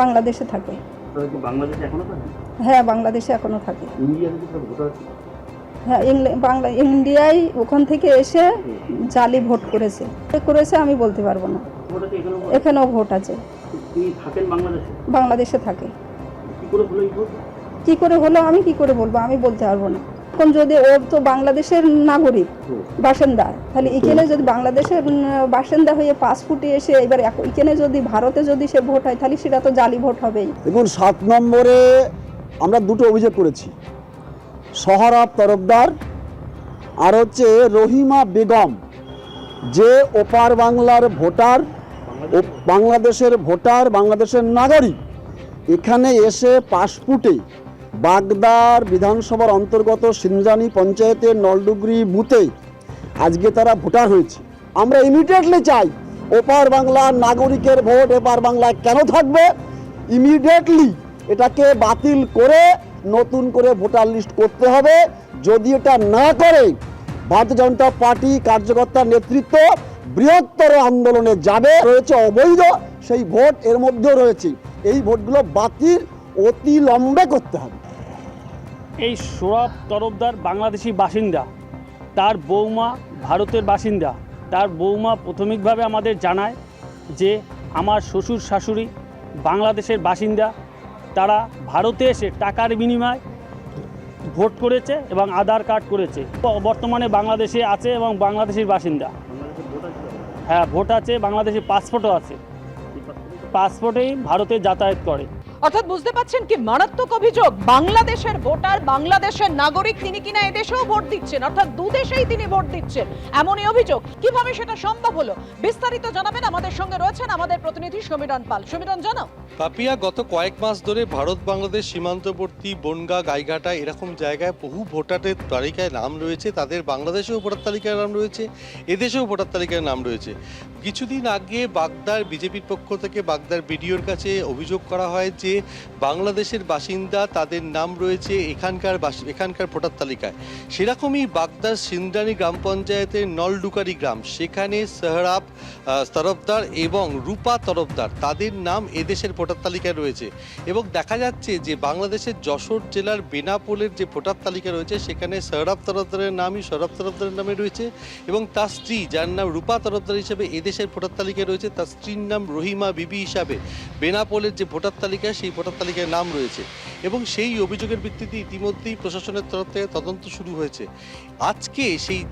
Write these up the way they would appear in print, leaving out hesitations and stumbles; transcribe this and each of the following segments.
বাংলাদেশে থাকে। বাংলাদেশে এখনো থাকে? হ্যাঁ, বাংলাদেশে এখনো থাকে। ইন্ডিয়াতে কি সব ভোটার? হ্যাঁ, ইন্ডিয়ায় ওখান থেকে এসে জালি ভোট করেছে আমি বলতে পারবো না। এখানেও ভোট আছে। তিনি থাকেন বাংলাদেশে? বাংলাদেশে থাকে। কি করে হলো এই ভোট? কি করে হলো আমি কি করে বলবো, আমি বলতে পারবো না। এখন যদি ও তো বাংলাদেশের নাগরিক বাসিন্দা, তাহলে এখানে যদি বাংলাদেশের বাসিন্দা হয়ে পাসপোর্টে এসে এবার এখানে যদি ভারতে যদি সে ভোট হয় তাহলে সেটা তো জালি ভোট হবেই। দেখুন, 7 নম্বরে আমরা দুটো অভিযোগ করেছি, সোহরাব তরফদার আর হচ্ছে রহিমা বেগম, যে ওপার বাংলার ভোটার, বাংলাদেশের ভোটার, বাংলাদেশের নাগরিক, এখানে এসে পাসপোর্টে বাগদার বিধানসভার অন্তর্গত সিনজানি পঞ্চায়েতের নলডুগরি বুথে আজকে তারা ভোটার হয়েছে। আমরা ইমিডিয়েটলি চাই ওপার বাংলার নাগরিকের ভোট এপার বাংলায় কেন থাকবে, ইমিডিয়েটলি এটাকে বাতিল করে নতুন করে ভোটার লিস্ট করতে হবে। যদি এটা না করে ভারতীয় জনতা পার্টি কার্যকর্তার নেতৃত্ব বৃহত্তর আন্দোলনে যাবে। রয়েছে অবৈধ সেই ভোট, এর মধ্যেও রয়েছে, এই ভোটগুলো বাতিল অতি লম্বে করতে হবে। এই সোহরাব তরফদার বাংলাদেশি বাসিন্দা, তার বৌমা ভারতের বাসিন্দা। তার বৌমা প্রাথমিকভাবে আমাদের জানায় যে আমার শ্বশুর শাশুড়ি বাংলাদেশের বাসিন্দা, তারা ভারতে এসে টাকার বিনিময়ে ভোট করেছে এবং আধার কার্ড করেছে। বর্তমানে বাংলাদেশে আছে এবং বাংলাদেশের বাসিন্দা। হ্যাঁ, ভোট আছে, বাংলাদেশের পাসপোর্টও আছে, পাসপোর্টেই ভারতে যাতায়াত করে। অর্থাৎ বুঝতে পাচ্ছেন কি মারাত্মক অভিযোগ, বাংলাদেশের ভোটার, বাংলাদেশের নাগরিক, তিনি কিনা এদেশেও ভোট দিচ্ছেন, অর্থাৎ দুদেশেই তিনি ভোট দিচ্ছেন, এমনই অভিযোগ। কিভাবে সেটা সম্ভব হলো বিস্তারিত জানাবেন, আমাদের সঙ্গে রয়েছেন আমাদের প্রতিনিধি সমীরণ পাল। সমীরণ, জানাও। পাপিয়া, গত কয়েক মাস ধরে ভারত বাংলাদেশ সীমান্তবর্তী বনগাঁ, গাইঘাটা এরকম জায়গায় বহু ভোটারের তালিকায় নাম রয়েছে। তাদের বাংলাদেশেও ভোটার তালিকায় নাম রয়েছে, এদেশেও ভোটার তালিকায় নাম রয়েছে। কিছুদিন আগে বাগদার বিজেপির পক্ষ থেকে বাগদার বিডিওর কাছে অভিযোগ করা হয় যে বাংলাদেশের বাসিন্দা, তাদের নাম রয়েছে এখানকার ভোটার তালিকায়। সেরকমই বাগদার সিন্দ্রানী গ্রাম পঞ্চায়েতের নলডুকারি গ্রাম, সেখানে সোহরাব তরফদার এবং রূপা তরফদার, তাদের নাম এদেশের ভোটার তালিকায় রয়েছে। এবং দেখা যাচ্ছে যে বাংলাদেশের যশোর জেলার বেনাপোলের যে ভোটার তালিকা রয়েছে সেখানে সোহরাব তরফদারের নামই সোহরাব তরফদারের নামে রয়েছে, এবং তার স্ত্রী, যার নাম রূপা তরফদার হিসেবে এদেশের ভোটার তালিকায় রয়েছে, তার স্ত্রীর নাম রহিমা বিবি হিসাবে বেনাপোলের যে ভোটার তালিকা সেই ভোটার তালিকায় নাম রয়েছে। এবং সেই অভিযোগের ভিত্তিতে ইতিমধ্যেই প্রশাসনের তরফ থেকে তদন্ত শুরু হয়েছে। আজকে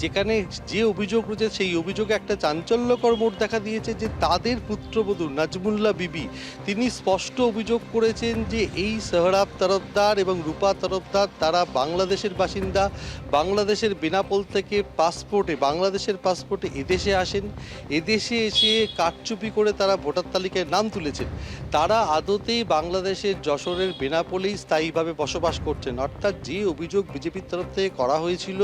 যেখানে যে অভিযোগ রয়েছে সেই অভিযোগে একটা চাঞ্চল্যকর মোড় দেখা দিয়েছে যে তাদের পুত্রবধূ নাজমুল্লাহ বিবি, তিনি স্পষ্ট অভিযোগ করেছেন যে এই সোহরাব তরফদার এবং রূপা তরফদার তারা বাংলাদেশের বাসিন্দা, বাংলাদেশের বেনাপোল থেকে বাংলাদেশের পাসপোর্টে এদেশে আসেন, এদেশে এসে কারচুপি করে তারা ভোটার তালিকায় নাম তুলেছেন। তারা আদতেই বাংলাদেশের যশোরের বেনাপোলেই স্থায়ীভাবে বসবাস করছেন। অর্থাৎ যে অভিযোগ বিজেপির তরফ থেকে করা হয়েছিল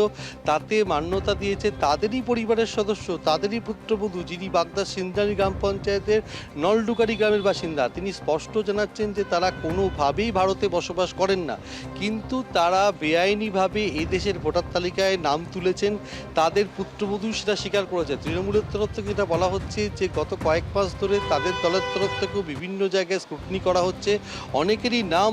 তাতে মান্যতা দিয়েছে তাদেরই পরিবারের সদস্য, তাদেরই পুত্রবধূ, যিনি বাগদার সিন্দ্রানী গ্রাম পঞ্চায়েতের নলডুকারি গ্রামের বাসিন্দা। তিনি স্পষ্ট জানাচ্ছেন যে তারা কোনোভাবেই ভারতে বসবাস করেন না, কিন্তু তারা বেআইনিভাবে এই দেশের ভোটার তালিকায় নাম তুলেছেন, তাদের পুত্রবধূ সেটা স্বীকার করেছে। তৃণমূলের তরফ থেকে যেটা বলা হচ্ছে যে গত কয়েক মাস ধরে তাদের দলের তরফ থেকেও বিভিন্ন জায়গায় স্ক্রুটনি করা হচ্ছে, অনেকেরই নাম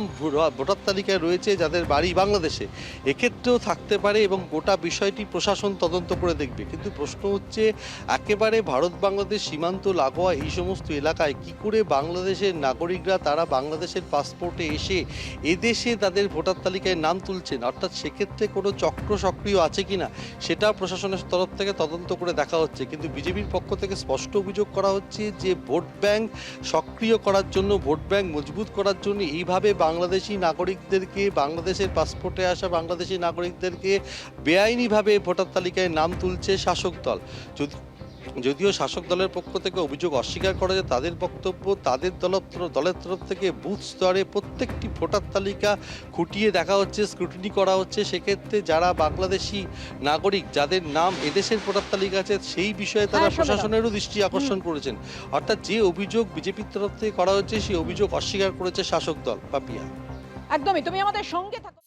ভোটার তালিকায় রয়েছে যাদের বাড়ি বাংলাদেশে, এক্ষেত্রেও থাকতে পারে এবং গোটা বিষয়টি প্রশাসন তদন্ত করে দেখবে। কিন্তু প্রশ্ন হচ্ছে, একেবারে ভারত বাংলাদেশ সীমান্ত লাগোয়া এই সমস্ত এলাকায় কি করে বাংলাদেশের নাগরিকরা তারা বাংলাদেশের পাসপোর্টে এসে এদেশে তাদের ভোটার তালিকায় নাম তুলছেন? অর্থাৎ সেক্ষেত্রে কোনো চক্র সক্রিয় আছে কিনা সেটা প্রশাসনের তরফ থেকে তদন্ত করে দেখা হচ্ছে। কিন্তু বিজেপির পক্ষ থেকে স্পষ্ট অভিযোগ করা হচ্ছে যে ভোট ব্যাংক সক্রিয় করার জন্য, ভোট ব্যাংক মজবুত করার জন্য এইভাবে বাংলাদেশি নাগরিকদেরকে, বাংলাদেশের পাসপোর্টে আসা বাংলাদেশি নাগরিকদেরকে বেআইনিভাবে ভোটার তালিকায় নাম তুলছে শাসক দল। যদিও শাসক দলের পক্ষ থেকে অভিযোগ অস্বীকার করে যে তাদের বক্তব্য, তাদের দলের তরফ থেকে বুথ স্তরে প্রত্যেকটি ভোটার তালিকা খুঁটিয়ে দেখা হচ্ছে, স্ক্রুটিনি করা হচ্ছে। সেক্ষেত্রে যারা বাংলাদেশি নাগরিক, যাদের নাম এদেশের ভোটার তালিকা আছে, সেই বিষয়ে তারা প্রশাসনেরও দৃষ্টি আকর্ষণ করেছেন। অর্থাৎ যে অভিযোগ বিজেপির তরফ থেকে করা হচ্ছে সেই অভিযোগ অস্বীকার করেছে শাসক দল। পাপিয়া, একদমই, তুমি আমাদের সঙ্গে থাকো।